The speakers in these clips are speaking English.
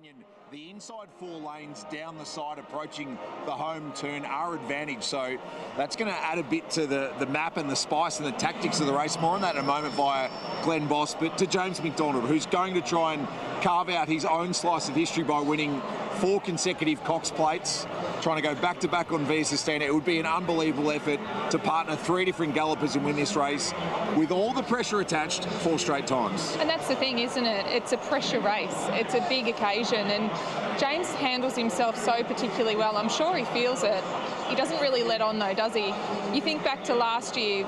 and the inside four lanes down the side approaching the home turn are advantage. So that's going to add a bit to the map and the spice and the tactics of the race. More on that in a moment via Glenn Boss. But to James McDonald, who's going to try and carve out his own slice of history by winning 4 consecutive Cox Plates, trying to go back-to-back on Mvrc Moonee. It would be an unbelievable effort to partner 3 different gallopers and win this race with all the pressure attached 4 straight times. And that's the thing, isn't it? It's a pressure race. It's a big occasion, and James handles himself so particularly well. I'm sure he feels it. He doesn't really let on though, does he? You think back to last year,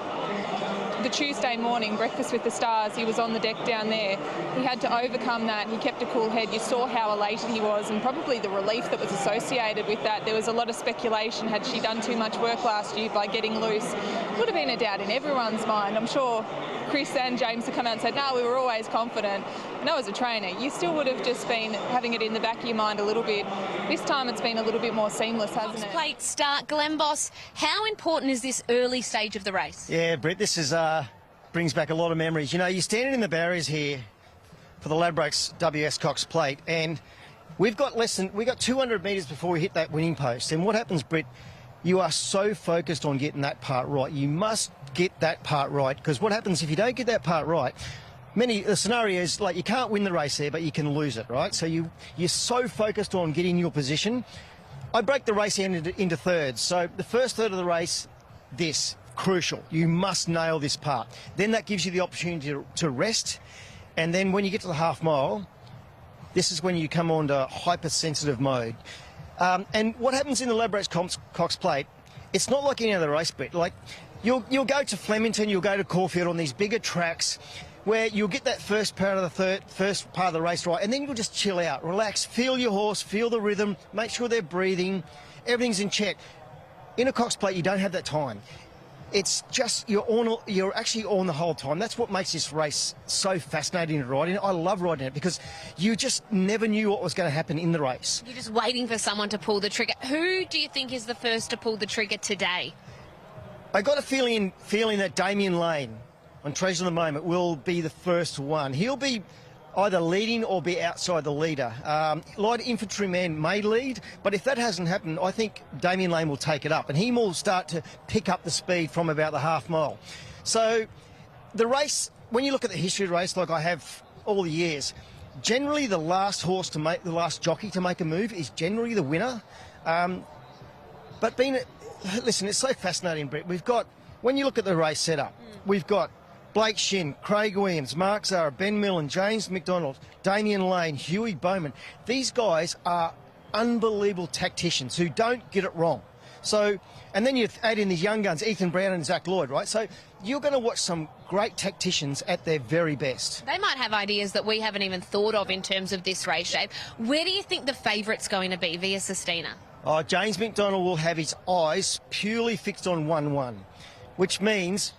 the Tuesday morning, Breakfast with the Stars, he was on the deck down there. He had to overcome that. He kept a cool head. You saw how elated he was and probably the relief that was associated with that. There was a lot of speculation. Had she done too much work last year by getting loose? Would have been a doubt in everyone's mind. I'm sure Chris and James have come out and said, no, we were always confident. No, as a trainer, you still would have just been having it in the back of your mind a little bit. This time it's been a little bit more seamless, hasn't it? Plate start, Glenn Boss. How important is this early stage of the race? Yeah, Brett, this is brings back a lot of memories. You know, you're standing in the barriers here for the Ladbrokes WS Cox Plate, and we've got 200 metres before we hit that winning post. And what happens, Brett? You are so focused on getting that part right. You must get that part right, because what happens if you don't get that part right? The scenario is like you can't win the race there, but you can lose it, right? So you're so focused on getting your position. I break the race into thirds. So the first third of the race, crucial. You must nail this part. Then that gives you the opportunity to rest. And then when you get to the half mile, this is when you come on to hypersensitive mode. And what happens in the Ladbrokes Cox Plate, it's not like any other race, Brett. Like you'll go to Flemington, you'll go to Caulfield on these bigger tracks where you'll get that first part of the race right, and then you'll just chill out, relax, feel your horse, feel the rhythm, make sure they're breathing, everything's in check. In a Cox Plate, you don't have that time. It's just you're actually on the whole time. That's what makes this race so fascinating to ride in. I love riding it because you just never knew what was going to happen in the race. You're just waiting for someone to pull the trigger. Who do you think is the first to pull the trigger today? I got a feeling that Damien Lane on Treasure of the Moment will be the first one. He'll be either leading or be outside the leader. Light Infantryman may lead, but if that hasn't happened, I think Damien Lane will take it up, and he will start to pick up the speed from about the half mile. So the race, when you look at the history of the race, like I have all the years, generally the last jockey to make a move is generally the winner. But listen, it's so fascinating, Brett. When you look at the race setup, we've got Blake Shin, Craig Williams, Mark Zara, Ben Millen, James McDonald, Damien Lane, Huey Bowman. These guys are unbelievable tacticians who don't get it wrong. So, and then you add in these young guns, Ethan Brown and Zach Lloyd, right? So you're going to watch some great tacticians at their very best. They might have ideas that we haven't even thought of in terms of this race shape. Where do you think the favourite's going to be via Sistina? Oh, James McDonald will have his eyes purely fixed on 1-1, which means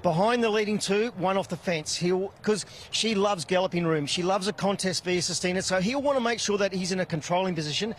behind the leading 2, 1 off the fence. Because she loves galloping room. She loves a contest via Sistina, so he'll want to make sure that he's in a controlling position.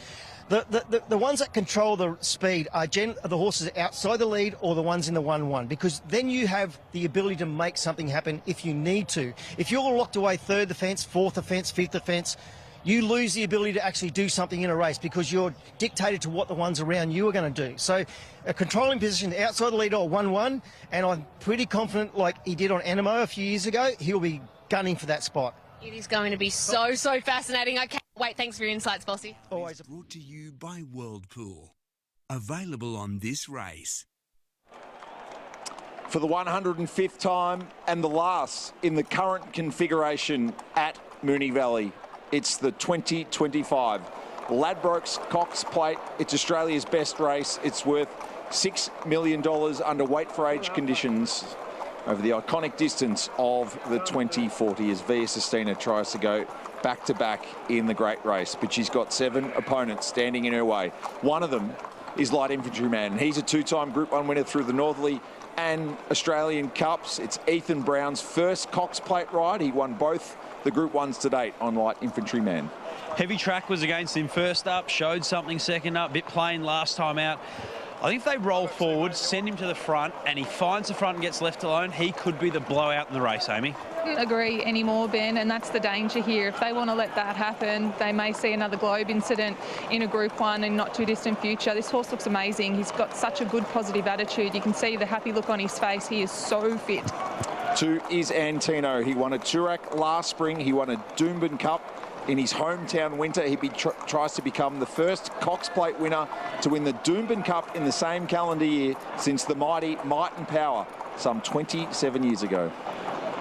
The ones that control the speed are the horses outside the lead or the ones in the 1-1, because then you have the ability to make something happen if you need to. If you're locked away 3rd defence, 4th defence, 5th defence, you lose the ability to actually do something in a race because you're dictated to what the ones around you are going to do. So a controlling position outside the leader or 1-1, and I'm pretty confident, like he did on Animo a few years ago, he'll be gunning for that spot. It is going to be so fascinating. I can't wait. Thanks for your insights, Bossy. Always brought to you by Whirlpool. Available on this race. For the 105th time and the last in the current configuration at Moonee Valley, it's the 2025 Ladbrokes Cox Plate. It's Australia's best race. It's worth $6 million under weight for age conditions over the iconic distance of the 2040 as Mvrc Moonee tries to go back-to-back in the great race. But she's got 7 opponents standing in her way. One of them is Light Infantryman. He's a 2-time Group 1 winner through the Northerly and Australian Cups. It's Ethan Brown's first Cox Plate ride. He won both the Group 1s to date on Light Infantryman. Heavy track was against him first up, showed something second up, bit plain last time out. I think if they roll forward, send him to the front, and he finds the front and gets left alone, he could be the blowout in the race, Amy. Couldn't agree anymore, Ben, and that's the danger here. If they want to let that happen, they may see another Globe incident in a Group 1 in not too distant future. This horse looks amazing. He's got such a good positive attitude. You can see the happy look on his face. He is so fit. 2 is Antino. He won a Toorak last spring. He won a Doomben Cup in his hometown winter. He tries to become the first Cox Plate winner to win the Doomben Cup in the same calendar year since the mighty Might and Power some 27 years ago.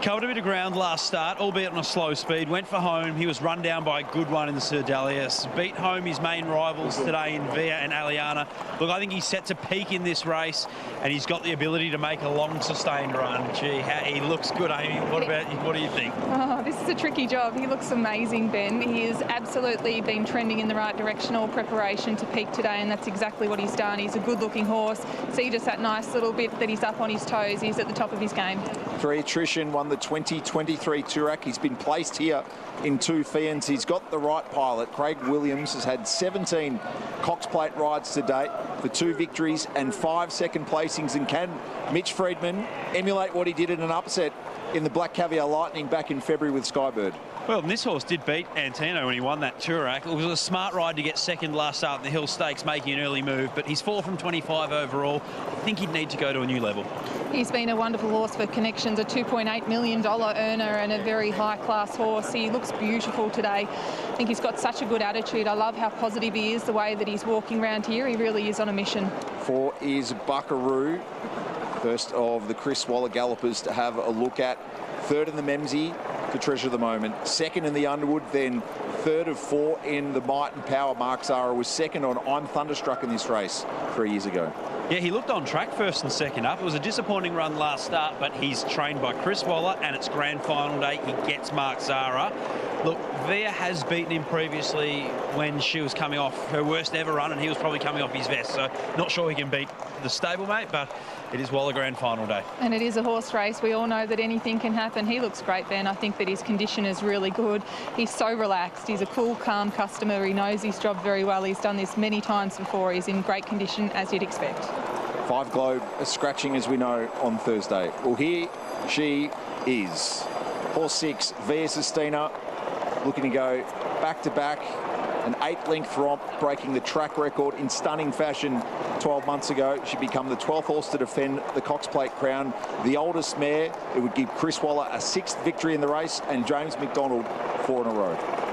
Covered a bit of ground last start, albeit on a slow speed. Went for home. He was run down by a good one in the Sir Dalius. Beat home his main rivals today in Via and Aliana. Look, I think he's set to peak in this race, and he's got the ability to make a long, sustained run. Gee, he looks good, Amy. What about you? What do you think? Oh, this is a tricky job. He looks amazing, Ben. He has absolutely been trending in the right direction, all preparation to peak today, and that's exactly what he's done. He's a good-looking horse. See just that nice little bit that he's up on his toes. He's at the top of his game. 3 Attrition won the 2023 Toorak. He's been placed here in 2 Fians. He's got the right pilot. Craig Williams has had 17 Cox Plate rides to date for 2 victories and 5 second placings. And can Mitch Freedman emulate what he did in an upset in the Black Caviar Lightning back in February with Skybird? Well, this horse did beat Antino when he won that Toorak. It was a smart ride to get second last start in the Hill Stakes, making an early move, but he's 4 from 25 overall. I think he'd need to go to a new level. He's been a wonderful horse for connections, a $2.8 million earner and a very high-class horse. He looks beautiful today. I think he's got such a good attitude. I love how positive he is, the way that he's walking around here. He really is on a mission. 4 is Buckaroo, first of the Chris Waller gallopers to have a look at. 3rd in the Memsey to treasure the moment. 2nd in the Underwood, then 3rd of 4 in the Might and Power. Mark Zara was 2nd on I'm Thunderstruck in this race 3 years ago. Yeah, he looked on track 1st and 2nd up. It was a disappointing run last start, but he's trained by Chris Waller, and it's grand final day. He gets Mark Zara. Look, Via has beaten him previously when she was coming off her worst ever run, and he was probably coming off his vest, so not sure he can beat the stablemate, but it is Waller grand final day. And it is a horse race. We all know that anything can happen. He looks great, Ben. I think that his condition is really good. He's so relaxed. He's a cool, calm customer. He knows his job very well. He's done this many times before. He's in great condition, as you'd expect. 5 Globe scratching, as we know, on Thursday. Well, here she is. Horse 6, Via Sistina, looking to go back-to-back. An 8-length romp, breaking the track record in stunning fashion 12 months ago. She'd become the 12th horse to defend the Cox Plate crown. The oldest mare. It would give Chris Waller a 6th victory in the race and James McDonald 4 in a row.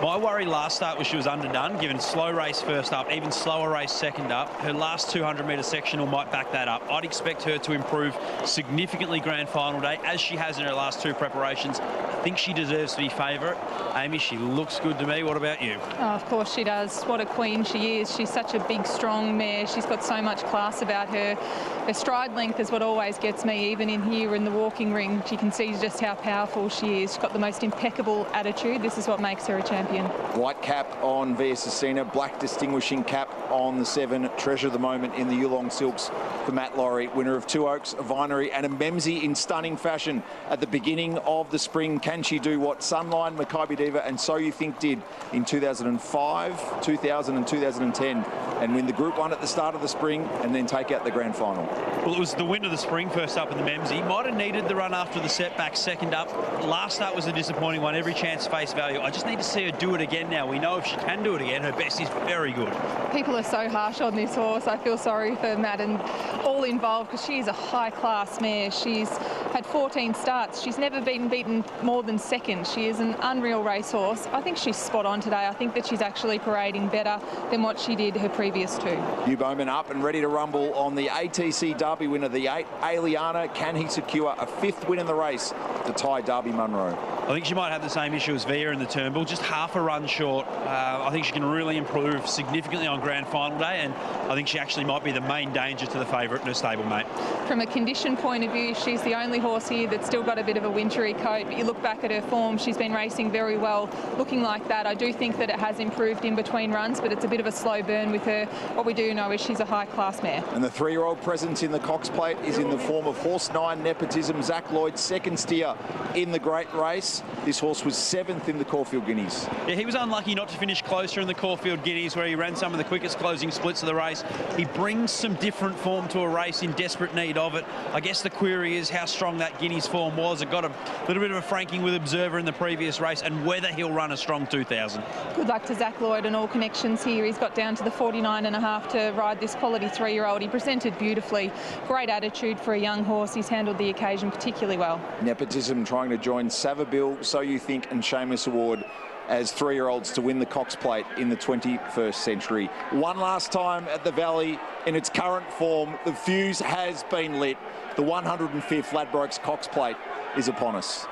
My worry last start was she was underdone, given slow race first up, even slower race second up. Her last 200-metre sectional might back that up. I'd expect her to improve significantly grand final day, as she has in her last 2 preparations. I think she deserves to be favourite. Amy, she looks good to me. What about you? Oh, of course she does. What a queen she is. She's such a big, strong mare. She's got so much class about her. Her stride length is what always gets me, even in here in the walking ring. You can see just how powerful she is. She's got the most impeccable attitude. This is what makes her a champion. White cap on Via Sistina, black distinguishing cap on the 7. Treasure the moment in the Yulong Silks for Matt Laurie, winner of 2 Oaks, a Vinery and a Memsey in stunning fashion at the beginning of the spring. Can she do what Sunline, Maccabi Diva and So You Think did in 2005, 2000 and 2010 and win the Group 1 at the start of the spring and then take out the grand final? Well, it was the win of the spring first up in the Memsey. Might have needed the run after the setback second up. Last start was a disappointing one. Every chance face value. I just need to see her do it again now. We know if she can do it again, her best is very good. People are so harsh on this horse. I feel sorry for Matt and all involved because she is a high-class mare. She's had 14 starts. She's never been beaten more than 2nd. She is an unreal racehorse. I think she's spot on today. I think that she's actually parading better than what she did her previous 2. Hugh Bowman up and ready to rumble on the ATC Derby winner, the 8, Aliana. Can he secure a 5th win in the race to tie Derby Munro? I think she might have the same issue as Via in the Turnbull, just half a run short. I think she can really improve significantly on grand final day, and I think she actually might be the main danger to the favourite in her stablemate. From a condition point of view, she's the only horse here that's still got a bit of a wintry coat, but you look back at her form, she's been racing very well, looking like that. I do think that it has improved in between runs, but it's a bit of a slow burn with her. What we do know is she's a high-class mare. And the 3-year-old presence in the Cox Plate is in the form of horse 9 Nepotism. Zach Lloyd, second steer in the great race. This horse was 7th in the Caulfield Guineas. Yeah, he was unlucky not to finish closer in the Caulfield Guineas, where he ran some of the quickest closing splits of the race. He brings some different form to a race in desperate need of it. I guess the query is how strong that Guineas form was. It got a little bit of a franking with Observer in the previous race, and whether he'll run a strong 2000. Good luck to Zach Lloyd and all connections here. He's got down to the 49.5 to ride this quality 3-year-old. He presented beautifully. Great attitude for a young horse. He's handled the occasion particularly well. Nepotism trying to join Savabeel, So You Think and Seamus Award as 3-year-olds to win the Cox Plate in the 21st century. One last time at the Valley in its current form. The fuse has been lit. The 105th Ladbrokes Cox Plate is upon us.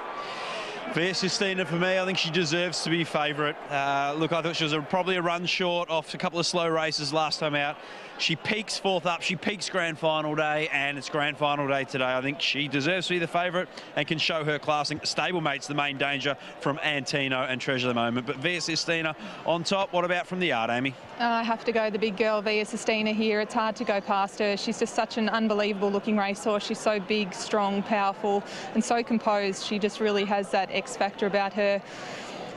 Mvrc Moonee for me, I think she deserves to be favourite. Look, I thought she was probably a run short off a couple of slow races last time out. She peaks 4th up, she peaks grand final day, and it's grand final day today. I think she deserves to be the favourite and can show her class. I think the stablemate's the main danger from Antino and Treasure the Moment. But Mvrc Moonee on top. What about from the yard, Amy? I have to go the big girl, Mvrc Moonee here. It's hard to go past her. She's just such an unbelievable looking racehorse. She's so big, strong, powerful, and so composed. She just really has that X factor about her.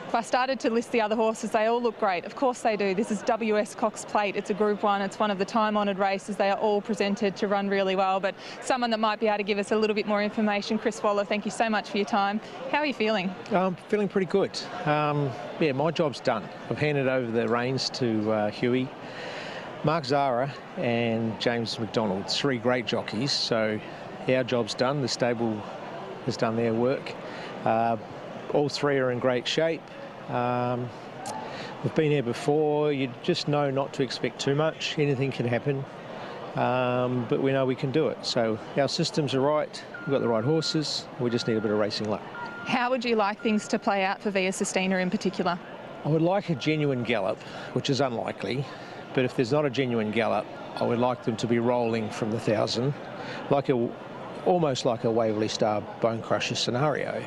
If I started to list the other horses, they all look great. Of course they do. This is WS Cox Plate. It's a Group 1. It's one of the time-honoured races. They are all presented to run really well. But someone that might be able to give us a little bit more information, Chris Waller, thank you so much for your time. How are you feeling? I'm feeling pretty good. Yeah, my job's done. I've handed over the reins to Huey, Mark Zara and James McDonald, 3 great jockeys. So our job's done. The stable has done their work. All 3 are in great shape. We've been here before. You just know not to expect too much. Anything can happen, but we know we can do it. So our systems are right. We've got the right horses. We just need a bit of racing luck. How would you like things to play out for Mvrc Moonee in particular? I would like a genuine gallop, which is unlikely. But if there's not a genuine gallop, I would like them to be rolling from the 1000, almost like a Waverley Star Bone Crusher scenario.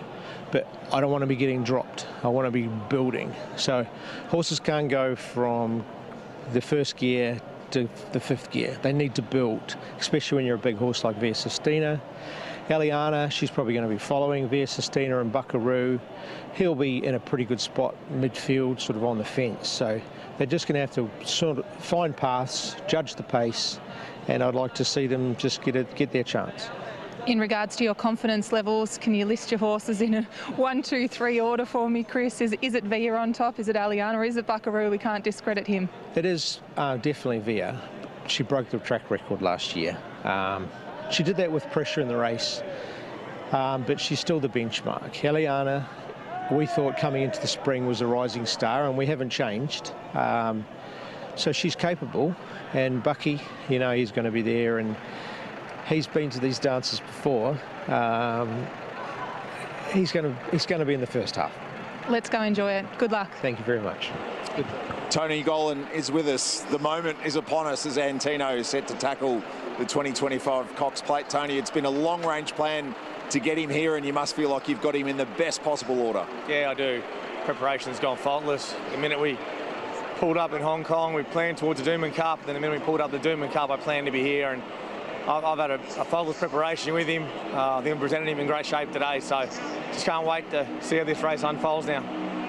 But I don't want to be getting dropped. I want to be building. So horses can't go from the 1st gear to the 5th gear. They need to build, especially when you're a big horse like Mvrc Moonee. Eliana, she's probably going to be following Mvrc Moonee and Buckaroo. He'll be in a pretty good spot midfield, sort of on the fence. So they're just going to have to sort of find paths, judge the pace, and I'd like to see them just get their chance. In regards to your confidence levels, can you list your horses in a 1, 2, 3 order for me, Chris? Is it Via on top? Is it Aliana? Or is it Buckaroo? We can't discredit him. It is definitely Via. She broke the track record last year. She did that with pressure in the race, but she's still the benchmark. Aliana, we thought coming into the spring was a rising star, and we haven't changed. So she's capable, and Bucky, you know, he's going to be there, and he's been to these dances before. He's going to be in the first half. Let's go enjoy it. Good luck. Thank you very much. Good. Tony Gollan is with us. The moment is upon us as Antino is set to tackle the 2025 Cox Plate. Tony, it's been a long-range plan to get him here, and you must feel like you've got him in the best possible order. Yeah, I do. Preparation's gone faultless. The minute we pulled up in Hong Kong, we planned towards the Doomben Cup. Then the minute we pulled up the Doomben Cup, I planned to be here, and I've had a faultless preparation with him. I think I presented him in great shape today, so just can't wait to see how this race unfolds now.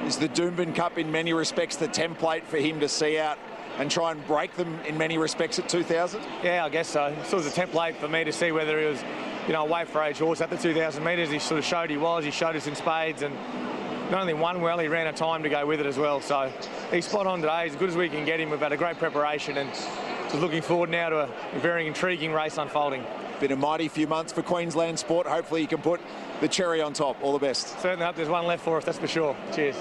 Is the Doomben Cup in many respects the template for him to see out and try and break them in many respects at 2000? Yeah, I guess so. It was a template for me to see whether he was, you know, a weight for age horse at the 2,000 metres. He sort of showed he was. He showed us in spades, and not only won well, he ran a time to go with it as well. So he's spot on today, as good as we can get him. We've had a great preparation, and just looking forward now to a very intriguing race unfolding. Been a mighty few months for Queensland sport. Hopefully you can put the cherry on top. All the best. Certainly hope there's one left for us, that's for sure. Cheers.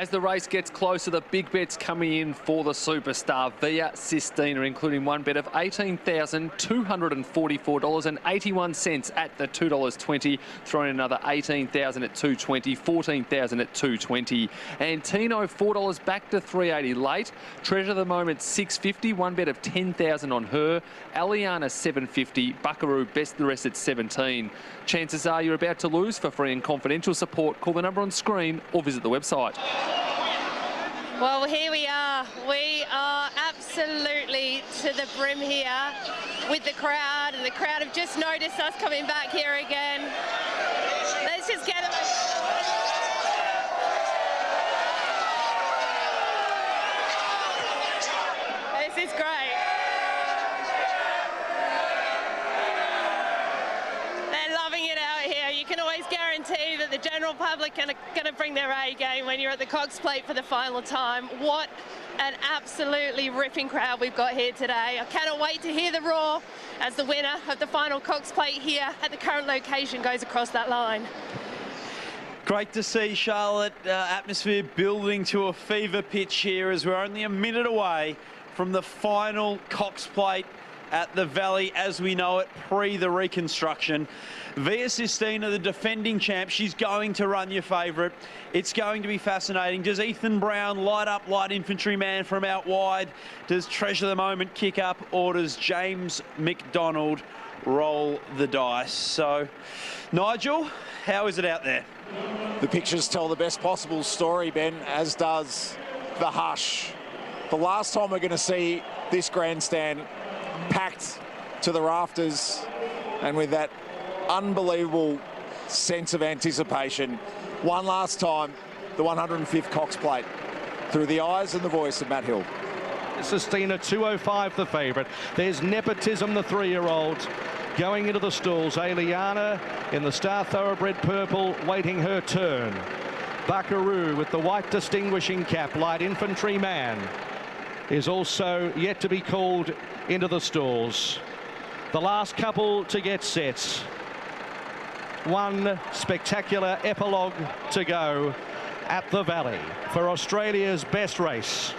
As the race gets closer, the big bets coming in for the superstar Via Sistina, including one bet of $18,244.81 at the $2.20, throwing another $18,000 at $2.20, $14,000 at $2.20. Antino $4 back to $3.80 late. Treasure of the Moment $6.50, one bet of $10,000 on her. Aliana $7.50, Buckaroo best the rest at $17. Chances are you're about to lose. For free and confidential support, call the number on screen or visit the website. Well, here we are. We are absolutely to the brim here with the crowd, and the crowd have just noticed us coming back here again. Let's just get them. This is great. They're loving it out here. You can always guarantee that the general public are going to bring their A game when you're at the Cox Plate for the final time. What an absolutely ripping crowd we've got here today. I cannot wait to hear the roar as the winner of the final Cox Plate here at the current location goes across that line. Great to see, Charlotte. Atmosphere building to a fever pitch here as we're only a minute away from the final Cox Plate at the Valley as we know it, pre the reconstruction. Via Sistina, the defending champ, she's going to run your favourite. It's going to be fascinating. Does Ethan Brown light up light infantryman from out wide? Does Treasure the Moment kick up, or does James McDonald roll the dice? So, Nigel, how is it out there? The pictures tell the best possible story, Ben, as does the hush. The last time we're going to see this grandstand packed to the rafters and with that unbelievable sense of anticipation. One last time, the 105th Cox Plate, through the eyes and the voice of Matt Hill. Sistina 205 the favourite. There's Nepotism, the 3-year-old, going into the stalls. Aliana in the Star Thoroughbred purple, waiting her turn. Buckaroo with the white distinguishing cap, light infantry man, is also yet to be called into the stalls. The last couple to get set. One spectacular epilogue to go at the Valley for Australia's best race.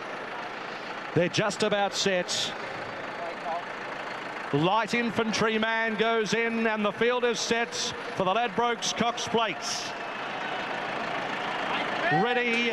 They're just about set. Light infantry man goes in and the field is set for the Ladbrokes Cox Plates. Ready,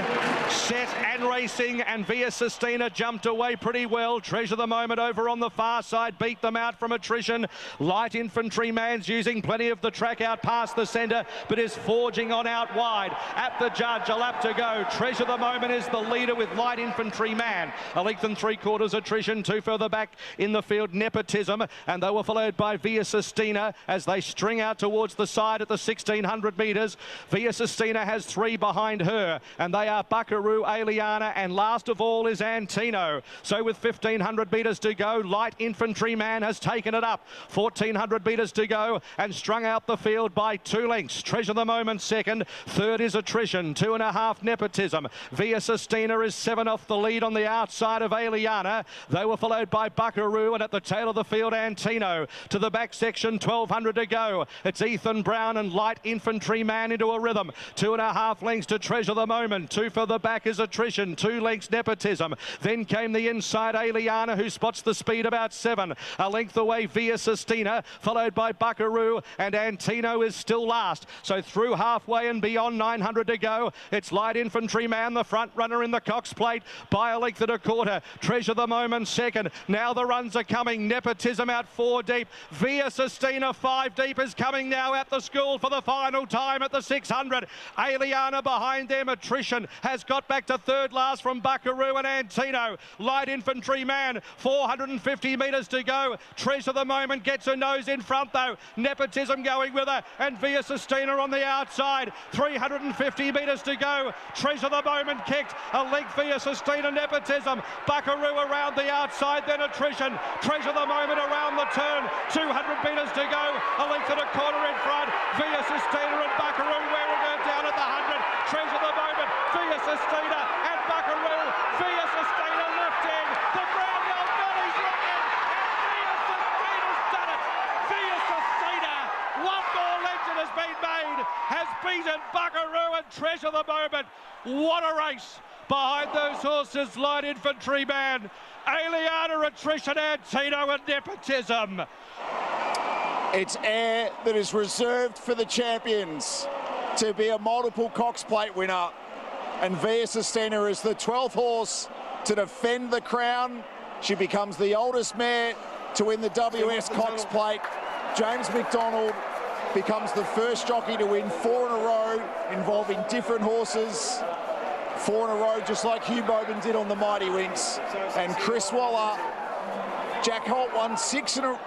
set and racing, and Via Sistina jumped away pretty well. Treasure the Moment over on the far side, beat them out from attrition. Light infantry man's using plenty of the track out past the centre, but is forging on out wide. At the judge, a lap to go. Treasure the Moment is the leader with light infantry man. A length and 3/4 attrition, two further back in the field, Nepotism, and they were followed by Via Sistina as they string out towards the side at the 1600 metres. Via Sistina has three behind her, and they are Buckaroo, Aliana, and last of all is Antino. So with 1500 metres to go, light infantry man has taken it up. 1400 metres to go and strung out the field by 2 lengths. Treasure the Moment second. Third is Attrition. 2.5 Nepotism. Via Sistina is 7 off the lead on the outside of Aliana. They were followed by Buckaroo, and at the tail of the field, Antino. To the back section, 1200 to go. It's Ethan Brown and light infantry man into a rhythm. 2.5 lengths to Treasure the Moment. 2 further back is Attrition. 2 lengths Nepotism. Then came the inside Aliana, who spots the speed about 7. A length away Via Sistina, followed by Buckaroo, and Antino is still last. So through halfway and beyond, 900 to go. It's light infantry man, the front runner in the Cox Plate, by a length and a quarter. Treasure the Moment second. Now the runs are coming. Nepotism out 4 deep. Via Sistina 5 deep is coming now at the school for the final time at the 600. Aliana behind them. Attrition has got back to third last from Buckaroo and Antino. Light infantry man, 450 metres to go. Treasure the Moment gets her nose in front though. Nepotism going with her, and Via Sistina on the outside. 350 metres to go. Treasure the Moment kicked. A length Via Sistina, Nepotism. Buckaroo around the outside, then Attrition. Treasure the Moment around the turn. 200 metres to go. A length and a quarter in front. Via Sistina and Buckaroo wearing her down at the 100. Treasure the Moment. Via Sistina and Buckaroo. Via Sistina lifting. The Brownell Valley's rocking. And Via Sistina's done it. Via Sistina, one more legend has been made. Has beaten Buckaroo and Treasure the Moment. What a race behind those horses. Light Infantryman, Aliana, Attrition, Antino and Nepotism. It's air that is reserved for the champions to be a multiple Cox Plate winner. And Mvrc Moonee is the 12th horse to defend the crown. She becomes the oldest mare to win the WS Cox Plate. James McDonald becomes the first jockey to win 4 in a row involving different horses. 4 in a row, just like Hugh Bowman did on the Mighty Winks. And Chris Waller, Jack Holt won 6 in a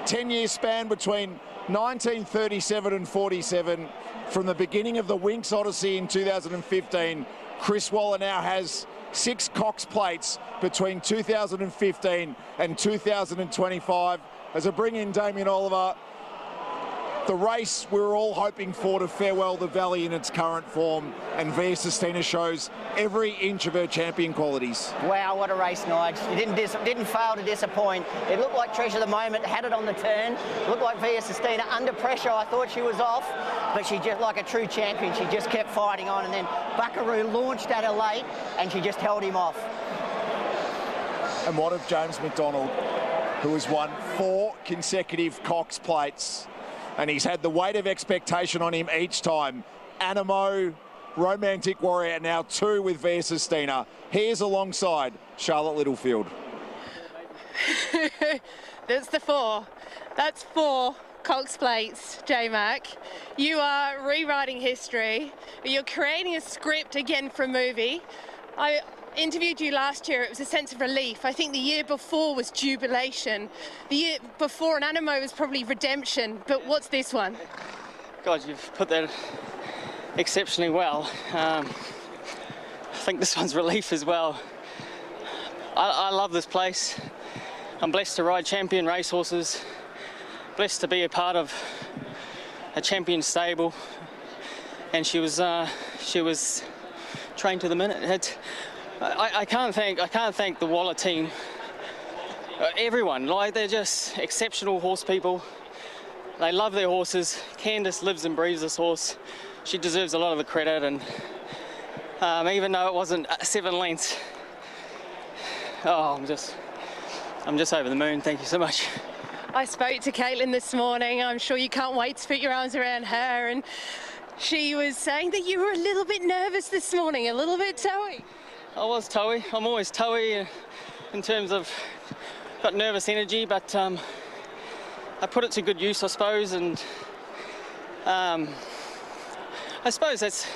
10-year span between 1937 and 47. From the beginning of the Winks Odyssey in 2015, Chris Waller now has 6 Cox Plates between 2015 and 2025. As I bring in Damien Oliver, the race we were all hoping for to farewell the Valley in its current form, and Mvrc Moonee shows every inch of her champion qualities. Wow, what a race, Nige. You didn't fail to disappoint. It looked like Treasure the Moment, had it on the turn. Looked like Mvrc Moonee under pressure. I thought she was off, but she just, like a true champion, she just kept fighting on, and then Buckaroo launched at her late, and she just held him off. And what of James McDonald, who has won 4 consecutive Cox Plates, and he's had the weight of expectation on him each time. Animo, Romantic Warrior, now 2 with Mvrc Moonee. Here's alongside Charlotte Littlefield. That's the 4. That's 4 Cox Plates, J-Mac. You are rewriting history. You're creating a script again for a movie. I interviewed you last year. It was a sense of relief. I think the year before was jubilation. The year before an Animo was probably redemption. But what's this one? God, you've put that exceptionally well. I think this one's relief as well. I love this place. I'm blessed to ride champion racehorses. Blessed to be a part of a champion stable. And she was trained to the minute. I can't thank the Waller team. Everyone, like, they're just exceptional horse people. They love their horses. Candice lives and breathes this horse. She deserves a lot of the credit, and even though it wasn't 7 lengths, I'm just over the moon. Thank you so much. I spoke to Caitlin this morning. I'm sure you can't wait to put your arms around her, and she was saying that you were a little bit nervous this morning, a little bit toey. I was toey. I'm always toey in terms of got nervous energy, but I put it to good use, I suppose, and I suppose it's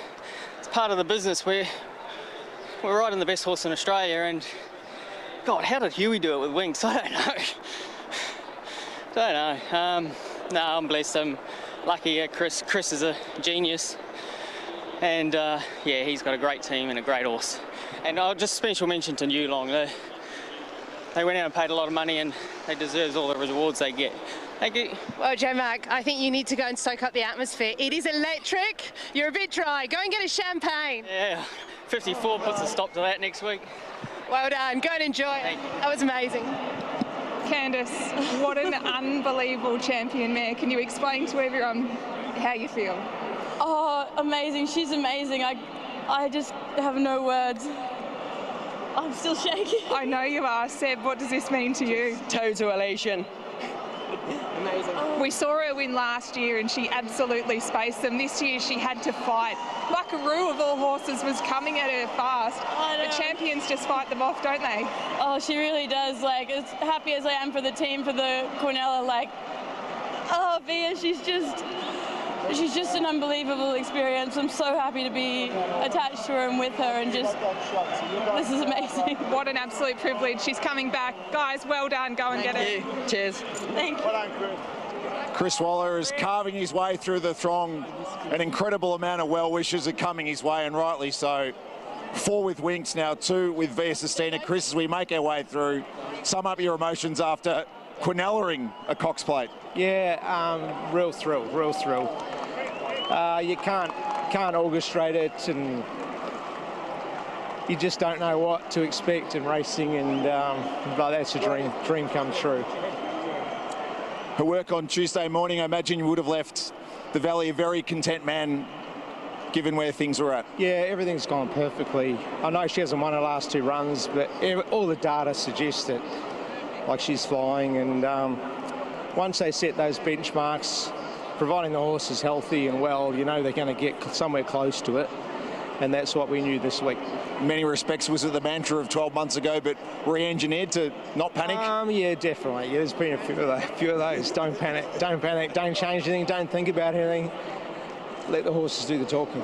part of the business. We're riding the best horse in Australia, and God, how did Huey do it with Winks? I don't know. No, I'm blessed. I'm lucky. Chris is a genius, and yeah, he's got a great team and a great horse. And I'll just special mention to New Long. They went out and paid a lot of money, and they deserve all the rewards they get. Thank you. Well, J-Mac, I think you need to go and soak up the atmosphere. It is electric. You're a bit dry. Go and get a champagne. Yeah, 54 puts a stop to that next week. Well done. Go and enjoy it. That was amazing. Candice, what an unbelievable champion mare. Can you explain to everyone how you feel? Oh, amazing. She's amazing. I just have no words. I'm still shaking. I know you are. Seb, what does this mean to you? Total elation. Amazing. We saw her win last year and she absolutely spaced them. This year she had to fight. Buckaroo of all horses was coming at her fast. The champions just fight them off, don't they? Oh, she really does. Like, as happy as I am for the team, for the Quinella, like, oh, Via, she's just an unbelievable experience. I'm so happy to be attached to her and with her, and just, this is amazing. What an absolute privilege. She's coming back. Guys, well done. Go and get it. Cheers. Thank you. Well done, Chris Waller is carving his way through the throng. An incredible amount of well-wishers are coming his way, and rightly so. 4 with Winks now, 2 with Mvrc Moonee. Chris, as we make our way through, sum up your emotions after Quinella-ing a Cox Plate. Yeah, real thrill, real thrill. You can't orchestrate it, and you just don't know what to expect in racing, and but that's a dream come true. Her work on Tuesday morning, I imagine you would have left the Valley a very content man given where things were at? Yeah, everything's gone perfectly. I know she hasn't won her last 2 runs, but all the data suggests that, like, she's flying. And once they set those benchmarks, providing the horse is healthy and well, you know they're going to get somewhere close to it. And that's what we knew this week. In many respects, was it the mantra of 12 months ago, but re-engineered to not panic? Yeah, definitely. Yeah, there's been a few of those. Don't panic, don't change anything, don't think about anything. Let the horses do the talking.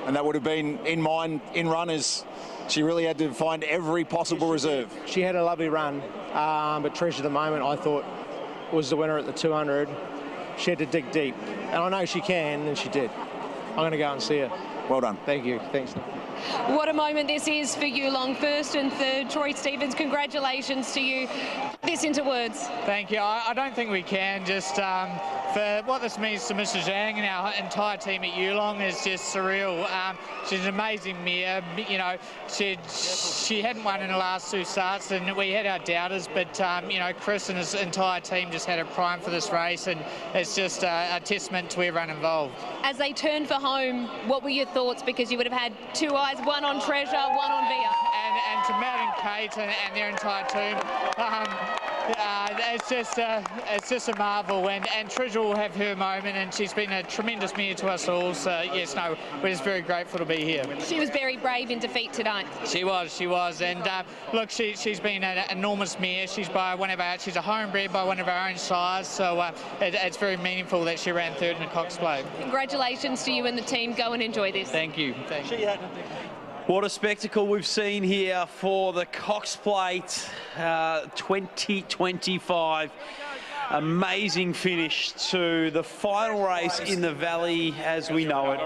And that would have been in mind in runners. She really had to find every possible reserve. She had a lovely run, but Treasure the Moment, I thought, was the winner at the 200. She had to dig deep. And I know she can, and she did. I'm going to go and see her. Well done. Thank you. Thanks. What a moment this is for Yulong. First and third, Troy Stevens, congratulations to you. Put this into words. Thank you. I don't think we can. Just for what this means to Mrs. Zhang and our entire team at Yulong is just surreal. She's an amazing mare. You know, she hadn't won in the last 2 starts, and we had our doubters. But you know, Chris and his entire team just had a prime for this race, and it's just a testament to everyone involved. As they turned for home, what were your thoughts? Because you would have had 2 eyes, one on Treasure, one on Via. And to Matt and Kate and their entire team, it's just a marvel. And Treasure will have her moment, and she's been a tremendous mare to us all. So yes, no, we're just very grateful to be here. She was very brave in defeat tonight. She was, and look, she's been an enormous mare. She's a homebred by one of our own sires, so it's very meaningful that she ran third in the Cox Plate. Congratulations to you and the team. Go and enjoy this. Thank you. What a spectacle we've seen here for the Cox Plate 2025. Amazing finish to the final race in the Valley as we know it.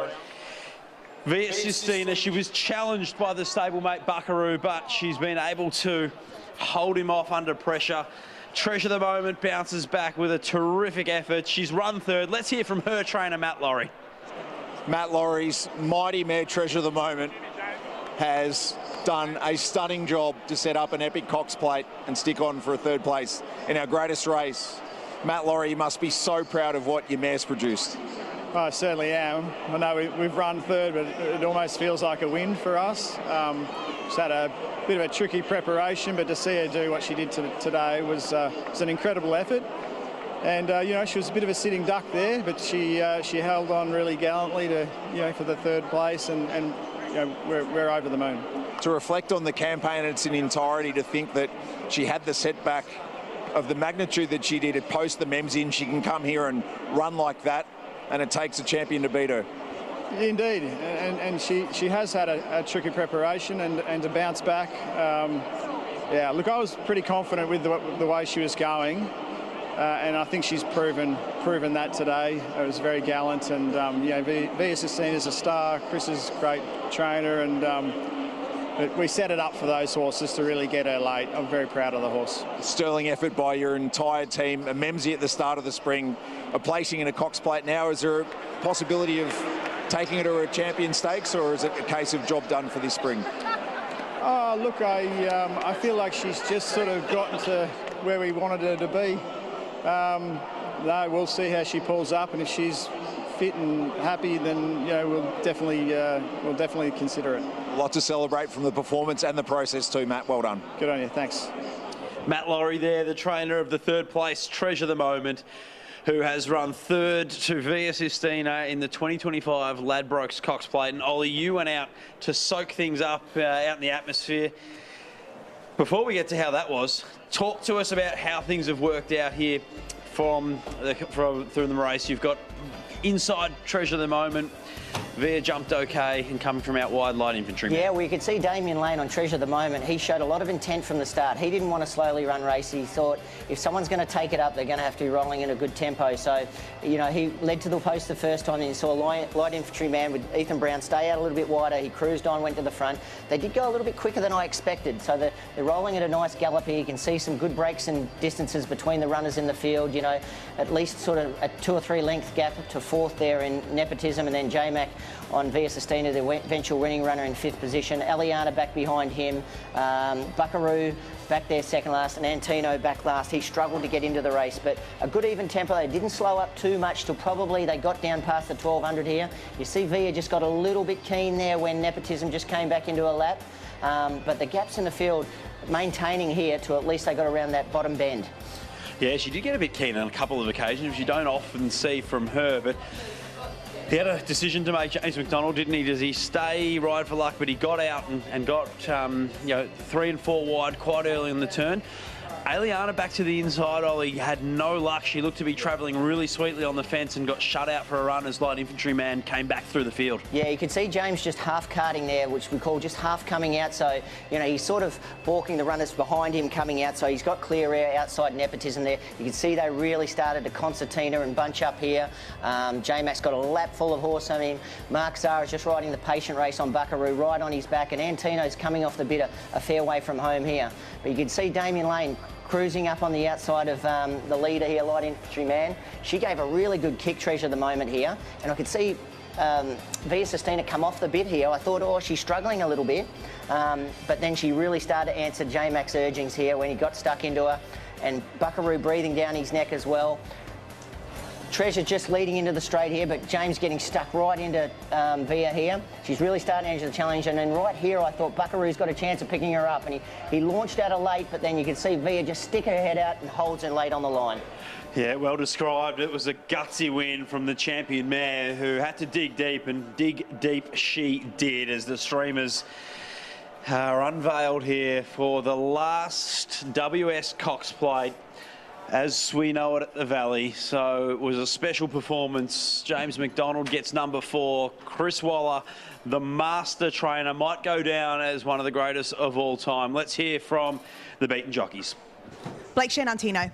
Via Sistina, she was challenged by the stablemate Buckaroo, but she's been able to hold him off under pressure. Treasure the Moment bounces back with a terrific effort. She's run third. Let's hear from her trainer, Matt Laurie. Matt Laurie's mighty mare, Treasure the Moment, has done a stunning job to set up an epic Cox Plate and stick on for a 3rd place in our greatest race. Matt Laurie, you must be so proud of what your mare's produced. I certainly am. I know we've run 3rd, but it almost feels like a win for us. She's had a bit of a tricky preparation, but to see her do what she did today was an incredible effort. And you know, she was a bit of a sitting duck there, but she held on really gallantly to for the 3rd place, and you know, we're over the moon. To reflect on the campaign in its entirety, to think that she had the setback of the magnitude that she did at post the MEMS in, she can come here and run like that, and it takes a champion to beat her. Indeed, and she has had a tricky preparation, and to bounce back. Yeah, look, I was pretty confident with the way she was going. And I think she's proven that today. It was very gallant, and Via Sistina is a star. Chris is a great trainer, and we set it up for those horses to really get her late. I'm very proud of the horse. Sterling effort by your entire team. A Memsy at the start of the spring, a placing in a Cox Plate now. Is there a possibility of taking her to a champion stakes, or is it a case of job done for this spring? Oh, look, I feel like she's just sort of gotten to where we wanted her to be. No, we'll see how she pulls up, and if she's fit and happy, then we'll definitely consider it. A lot to celebrate from the performance and the process too, Matt. Well done. Good on you. Thanks. Matt Laurie there, the trainer of the 3rd place Treasure the Moment, who has run 3rd to Via Sistina in the 2025 Ladbrokes Cox Plate. And Ollie, you went out to soak things up out in the atmosphere. Before we get to how that was, talk to us about how things have worked out here through the race. You've got inside Treasure the Moment. Via jumped okay and coming from out wide, light infantry. Yeah, well, you could see Damien Lane on Treasure the Moment. He showed a lot of intent from the start. He didn't want to slowly run race. He thought if someone's going to take it up, they're going to have to be rolling in a good tempo. So, he led to the post the first time, and you saw a light infantry man with Ethan Brown stay out a little bit wider. He cruised on, went to the front. They did go a little bit quicker than I expected. So they're rolling at a nice gallop here. You can see some good breaks and distances between the runners in the field. At least sort of a 2 or 3 length gap to 4th there in Nepotism, and then J-Mac on Via Sistina, the eventual winning runner in 5th position. Eliana back behind him. Buckaroo back there second last, and Antino back last. He struggled to get into the race, but a good even tempo. They didn't slow up too much till probably they got down past the 1200 here. You see Via just got a little bit keen there when Nepotism just came back into a lap. But the gaps in the field maintaining here to at least they got around that bottom bend. Yeah, she did get a bit keen on a couple of occasions, which you don't often see from her, but he had a decision to make, James McDonald, didn't he? Does he stay, ride for luck? But he got out and got, 3 and 4 wide quite early in the turn. Eliana back to the inside, Ollie, had no luck. She looked to be travelling really sweetly on the fence and got shut out for a run as light infantryman came back through the field. Yeah, you can see James just half carting there, which we call just half coming out. So, he's sort of balking the runners behind him coming out. So he's got clear air outside Nepotism there. You can see they really started to concertina and bunch up here. J-Mac's got a lap full of horse on him. Mark Zara's just riding the patient race on Buckaroo, right on his back. And Antino's coming off the bit a fair way from home here. But you can see Damien Lane cruising up on the outside of the leader here, light infantryman. She gave a really good kick, Treasure, the moment here. And I could see Via Sistina come off the bit here. I thought, oh, she's struggling a little bit. But then she really started to answer J-Mac's urgings here when he got stuck into her. And Buckaroo breathing down his neck as well. Treasure just leading into the straight here, but James getting stuck right into Via here. She's really starting to enter the challenge, and then right here I thought Buckaroo's got a chance of picking her up, and he launched out of late, but then you can see Via just stick her head out and holds it late on the line. Yeah, well described. It was a gutsy win from the champion mare who had to dig deep, and dig deep she did as the streamers are unveiled here for the last WS Cox Plate as we know it at the Valley. So it was a special performance. James McDonald gets number 4. Chris Waller, the master trainer, might go down as one of the greatest of all time. Let's hear from the beaten jockeys. Blake Antino.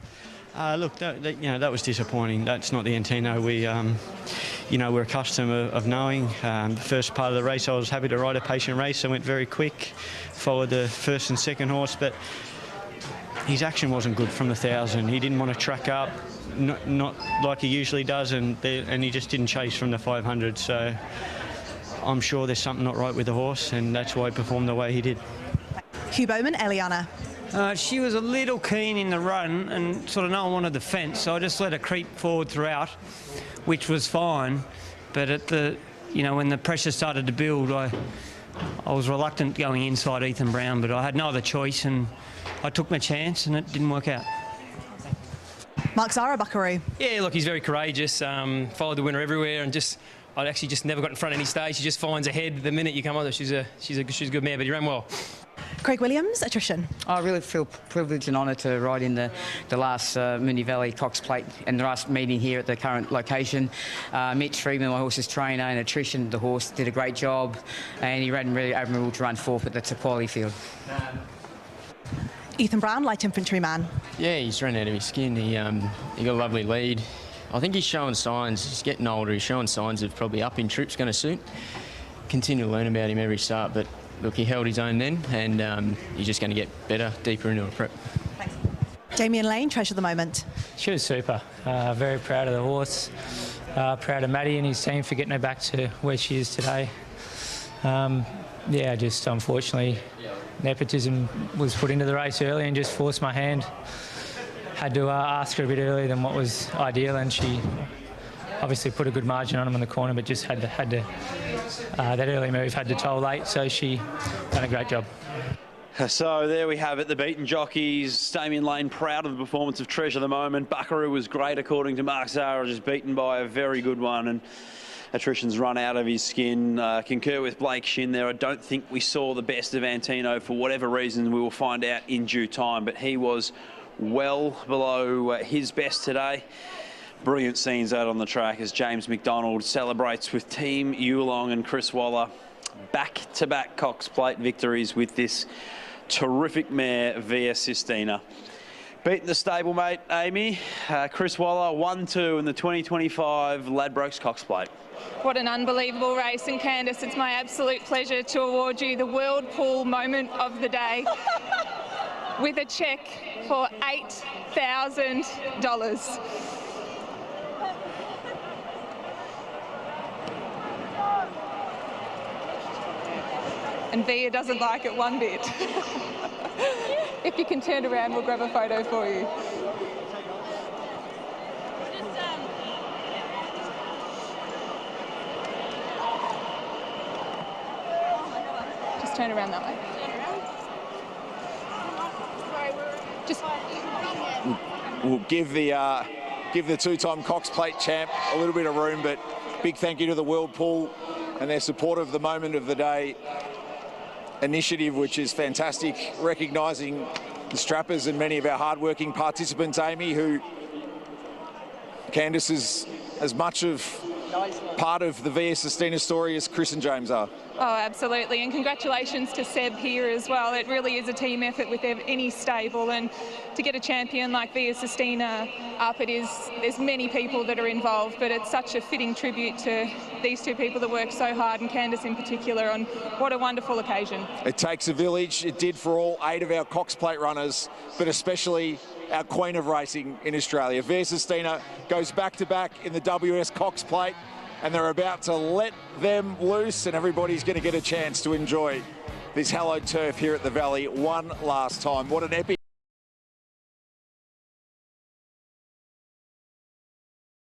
Look, that was disappointing. That's not the Antino we're accustomed of knowing. The first part of the race, I was happy to ride a patient race. I went very quick, followed the first and second horse, but his action wasn't good from the 1,000. He didn't want to track up, not like he usually does, and he just didn't chase from the 500. So I'm sure there's something not right with the horse, and that's why he performed the way he did. Hugh Bowman, Eliana. She was a little keen in the run, and sort of no one wanted the fence, so I just let her creep forward throughout, which was fine. But at when the pressure started to build, I was reluctant going inside Ethan Brown, but I had no other choice, and I took my chance and it didn't work out. Mark Zara, Buckaroo. Yeah, look, he's very courageous, followed the winner everywhere, and I'd actually just never got in front of any stage. She just finds ahead the minute you come on. She's a good mare, but he ran well. Craig Williams, attrition. I really feel privileged and honoured to ride in the last Moonee Valley Cox Plate and the last meeting here at the current location. Mitch Freeman, my horse's trainer, and attrition, the horse did a great job, and he ran really admirable to run 4th, but that's a quality field. Ethan Brown, light infantryman. Yeah, he's run out of his skin. He got a lovely lead. I think he's showing signs. He's getting older. He's showing signs of probably up in trip's going to suit. Continue to learn about him every start, but look, he held his own then, and he's just going to get better, deeper into a prep. Thanks. Damien Lane, Treasure the moment. She was super. Very proud of the horse. Proud of Matty and his team for getting her back to where she is today. Just unfortunately, Nepotism was put into the race early and just forced my hand. Had to ask her a bit earlier than what was ideal, and she obviously put a good margin on him in the corner, but just had to that early move had to toll late, so she done a great job. So there we have it, the beaten jockeys. Damien Lane proud of the performance of Treasure the moment. Buckaroo was great according to Mark Zara, just beaten by a very good one, and attrition's run out of his skin. Concur with Blake Shin there. I don't think we saw the best of Antino for whatever reason. We will find out in due time, but he was well below his best today. Brilliant scenes out on the track as James McDonald celebrates with Team Yulong and Chris Waller. Back-to-back Cox Plate victories with this terrific mare, Via Sistina. Beating the stablemate, Amy. Chris Waller, 1-2 in the 2025 Ladbrokes Cox Plate. What an unbelievable race. And Candice, it's my absolute pleasure to award you the World Pool Moment of the Day with a cheque for $8,000. And Via doesn't like it one bit. If you can turn around, we'll grab a photo for you. Just turn around that way. Just We'll give the two-time Cox Plate champ a little bit of room, but big thank you to the Whirlpool and their support of the Moment of the Day initiative, which is fantastic, recognising the strappers and many of our hard-working participants, Amy, who Candice is as much of part of the Via Sistina story as Chris and James are. Oh, absolutely, and congratulations to Seb here as well. It really is a team effort with any stable, and to get a champion like Via Sistina up, there's many people that are involved, but it's such a fitting tribute to these two people that work so hard, and Candice in particular, on what a wonderful occasion. It takes a village. It did for all 8 of our Cox Plate runners, but especially our queen of racing in Australia. Via Sistina goes back-to-back in the WS Cox Plate, and they're about to let them loose, and everybody's going to get a chance to enjoy this hallowed turf here at the Valley one last time. What an epic